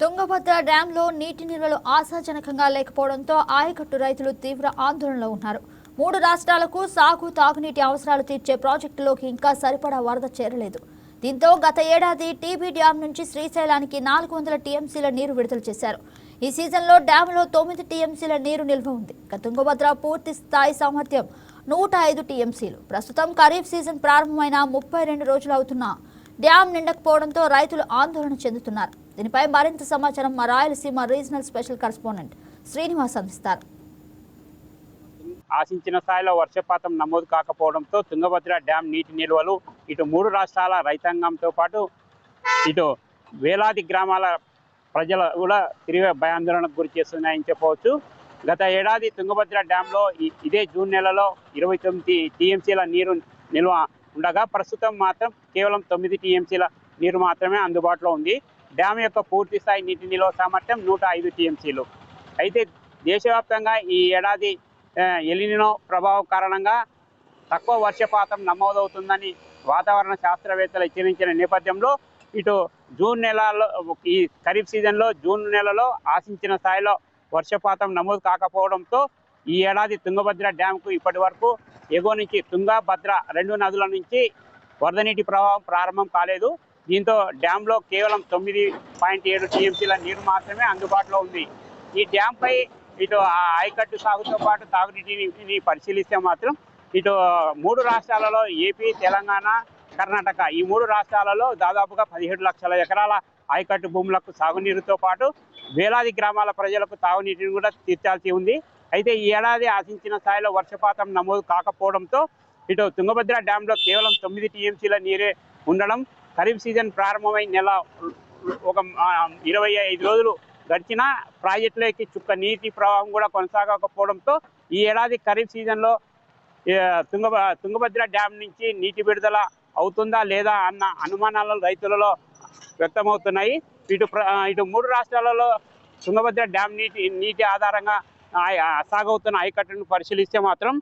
తుంగభద్ర డ్యాంలో నీటి నిల్వలు ఆశాజనకంగా లేకపోవడంతో ఆయకట్టు రైతులు తీవ్ర ఆందోళనలో ఉన్నారు. 3 రాష్ట్రాలకు సాగు తాగునీటి అవసరాలు తీర్చే ప్రాజెక్టులోకి ఇంకా సరిపడా వరద చేరలేదు. దీంతో గత ఏడాది టీబీ డ్యాం నుంచి శ్రీశైలానికి 400 టీఎంసీల నీరు విడుదల చేశారు. ఈ సీజన్లో డ్యాంలో 9 టీఎంసీల నీరు నిల్వ ఉంది. తుంగభద్ర పూర్తి స్థాయి సామర్థ్యం 105 టీఎంసీలు. ప్రస్తుతం ఖరీఫ్ సీజన్ ప్రారంభమైన 32 రోజులు అవుతున్నా డ్యాం నిండకపోవడంతో రైతులు ఆందోళన చెందుతున్నారు. దీనిపై మరింత సమాచారం మా Rayalaseema regional special correspondent Srinivas అందిస్తారు. ఆశించిన స్థాయిలో వర్షపాతం నమోదు కాకపోవడంతో తుంగభద్ర డ్యాం నీటి నిల్వలు ఇటు 3 రాష్ట్రాల రైతాంగంతో పాటు ఇటు వేలాది గ్రామాల ప్రజలు కూడా తీవ్ర భయాందోళనకు గురి చేస్తున్నాయని చెప్పవచ్చు. గత ఏడాది తుంగభద్ర డ్యాంలో ఇదే జూన్ నెలలో 29 టీఎంసీల నీరు నిల్వ ఉండగా ప్రస్తుతం మాత్రం కేవలం 9 టీఎంసీల నీరు మాత్రమే అందుబాటులో ఉంది. డ్యాం యొక్క పూర్తి స్థాయి నీటి నిల్వ సామర్థ్యం 105 టీఎంసీలు. అయితే దేశవ్యాప్తంగా ఈ ఏడాది ఎలినినో ప్రభావం కారణంగా తక్కువ వర్షపాతం నమోదవుతుందని వాతావరణ శాస్త్రవేత్తలు హెచ్చరించిన నేపథ్యంలో ఇటు జూన్ నెలలో ఈ ఖరీఫ్ సీజన్లో జూన్ నెలలో ఆశించిన స్థాయిలో వర్షపాతం నమోదు కాకపోవడంతో ఈ ఏడాది తుంగభద్ర డ్యాంకు ఇప్పటి వరకు ఎగువ నుంచి తుంగభద్ర 2 నదుల నుంచి వరద నీటి ప్రవాహం ప్రారంభం కాలేదు. దీంతో డ్యాంలో కేవలం 9.7 టీఎంసీల నీరు మాత్రమే అందుబాటులో ఉంది. ఈ డ్యాంపై ఇటు ఆయకట్టు సాగుతో పాటు తాగునీటిని పరిశీలిస్తే మాత్రం ఇటు 3 రాష్ట్రాలలో ఏపీ, తెలంగాణ, కర్ణాటక ఈ 3 రాష్ట్రాలలో దాదాపుగా 17 లక్షల ఎకరాల ఆయకట్టు భూములకు సాగునీరుతో పాటు వేలాది గ్రామాల ప్రజలకు తాగునీటిని కూడా తీర్చాల్సి ఉంది. అయితే ఈ ఏడాది ఆశించిన స్థాయిలో వర్షపాతం నమోదు కాకపోవడంతో ఇటు తుంగభద్ర డ్యాంలో కేవలం 9 టీఎంసీల నీరే ఉండడం, ఖరీఫ్ సీజన్ ప్రారంభమై నెల ఒక 25 రోజులు గడిచిన ప్రాజెక్టులోకి చుక్క నీటి ప్రవాహం కూడా కొనసాగకపోవడంతో ఈ ఏడాది ఖరీఫ్ సీజన్లో తుంగభద్ర డ్యాం నుంచి నీటి విడుదల అవుతుందా లేదా అన్న అనుమానాలు రైతులలో వ్యక్తమవుతున్నాయి. ఇటు 3 రాష్ట్రాలలో తుంగభద్ర డ్యాం నీటి ఆధారంగా సాగవుతున్న ఆయకట్టును పరిశీలిస్తే మాత్రం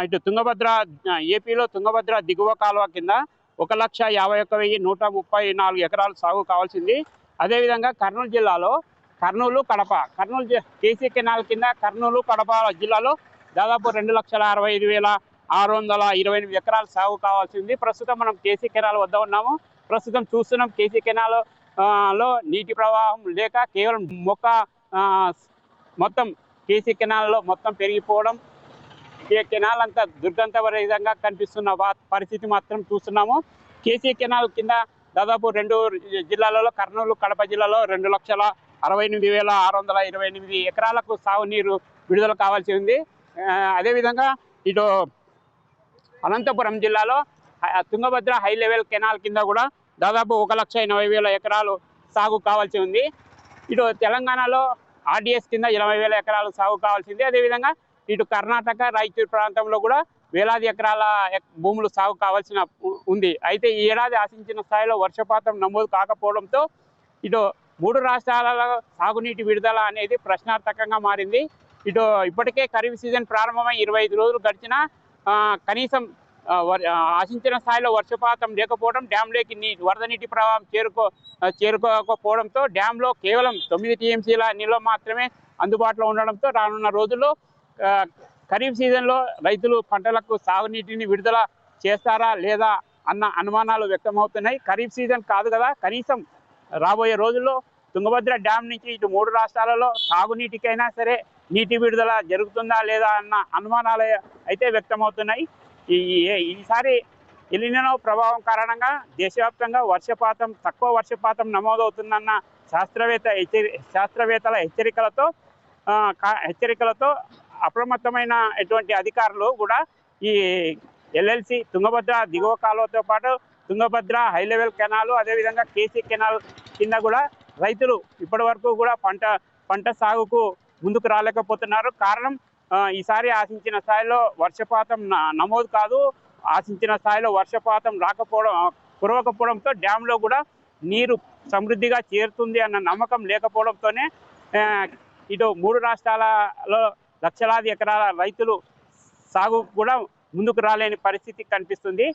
ఇటు ఏపీలో తుంగభద్ర దిగువ కాలువ కింద 1,51,134 ఎకరాలు సాగు కావాల్సింది. అదేవిధంగా కర్నూలు జిల్లాలో కర్నూలు కేసీ కెనాల్ కింద కర్నూలు కడప జిల్లాలో దాదాపు 2,65,628 ఎకరాలు సాగు కావాల్సింది. ప్రస్తుతం మనం కేసీ కెనాల్ వద్ద ఉన్నాము. ప్రస్తుతం చూస్తున్నాం కేసీ కెనాల్ లో నీటి ప్రవాహం లేక కేవలం మొత్తం కేసీ కెనాల్లో మొత్తం పెరిగిపోవడం, ఈ కెనాల్ అంతా దుర్గంధభరితంగా కనిపిస్తున్న పరిస్థితి మాత్రం చూస్తున్నాము. కేసీ కెనాల్ కింద దాదాపు 2 జిల్లాలలో కర్నూలు కడప జిల్లాలో 2,68,628 ఎకరాలకు సాగునీరు విడుదల కావాల్సి ఉంది. అదేవిధంగా ఇటు అనంతపురం జిల్లాలో తుంగభద్ర హై లెవెల్ కెనాల్ కింద కూడా దాదాపు 1,80,000 ఎకరాలు సాగు కావాల్సి ఉంది. ఇటు తెలంగాణలో ఆర్డీఎస్ కింద 80,000 ఎకరాలు సాగు కావాల్సింది. అదేవిధంగా ఇటు కర్ణాటక రాయచూరు ప్రాంతంలో కూడా వేలాది ఎకరాల భూములు సాగు కావాల్సిన ఉంది. అయితే ఈ ఏడాది ఆశించిన స్థాయిలో వర్షపాతం నమోదు కాకపోవడంతో ఇటు 3 రాష్ట్రాలలో సాగునీటి విడుదల అనేది ప్రశ్నార్థకంగా మారింది. ఇటు ఇప్పటికే ఖరీఫ్ సీజన్ ప్రారంభమై 25 రోజులు గడిచినా కనీసం ఆశించిన స్థాయిలో వర్షపాతం లేకపోవడం, డ్యాంలోకి వరద నీటి ప్రవాహం చేరుకోకపోవడంతో డ్యాంలో కేవలం 9 టీఎంసీల నిల్వ మాత్రమే అందుబాటులో ఉండడంతో రానున్న రోజుల్లో ఖరీఫ్ సీజన్లో రైతులు పంటలకు సాగునీటిని విడుదల చేస్తారా లేదా అన్న అనుమానాలు వ్యక్తమవుతున్నాయి. ఖరీఫ్ సీజన్ కాదు కదా, కనీసం రాబోయే రోజుల్లో తుంగభద్ర డ్యాం నుంచి ఇటు 3 రాష్ట్రాలలో తాగునీటికైనా సరే నీటి విడుదల జరుగుతుందా లేదా అన్న అనుమానాలు అయితే వ్యక్తమవుతున్నాయి. ఈసారి ఎలినినో ప్రభావం కారణంగా దేశవ్యాప్తంగా తక్కువ వర్షపాతం నమోదవుతుందన్న శాస్త్రవేత్తల హెచ్చరికలతో అప్రమత్తమైన ఎటువంటి అధికారులు కూడా ఈ ఎల్ఎల్సి తుంగభద్ర దిగువ కాలువతో పాటు తుంగభద్ర హై లెవెల్ కెనాలు అదేవిధంగా కేసీ కెనాల్ కింద కూడా రైతులు ఇప్పటి వరకు కూడా పంట సాగుకు ముందుకు రాలేకపోతున్నారు. కారణం ఈసారి ఆశించిన స్థాయిలో వర్షపాతం నమోదు కాదు, ఆశించిన స్థాయిలో వర్షపాతం కురవకపోవడంతో డ్యాంలో కూడా నీరు సమృద్ధిగా చేరుతుంది అన్న నమ్మకం లేకపోవడంతోనే ఇటు 3 రాష్ట్రాలలో లక్షలాది ఎకరాల రైతులు సాగు కూడా ముందుకు రాలేని పరిస్థితి కనిపిస్తుంది.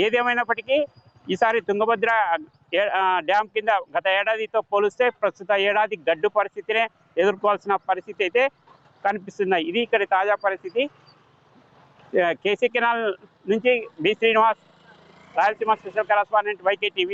ఏదేమైనప్పటికీ ఈసారి తుంగభద్ర డ్యామ్ కింద గత ఏడాదితో పోలిస్తే ప్రస్తుత ఏడాది గడ్డు పరిస్థితినే ఎదుర్కోవాల్సిన పరిస్థితి అయితే కనిపిస్తున్నాయి. ఇది ఇక్కడ తాజా పరిస్థితి. కేసీ కెనాల్ నుంచి B Srinivas, Rayalaseema special correspondent YK TV.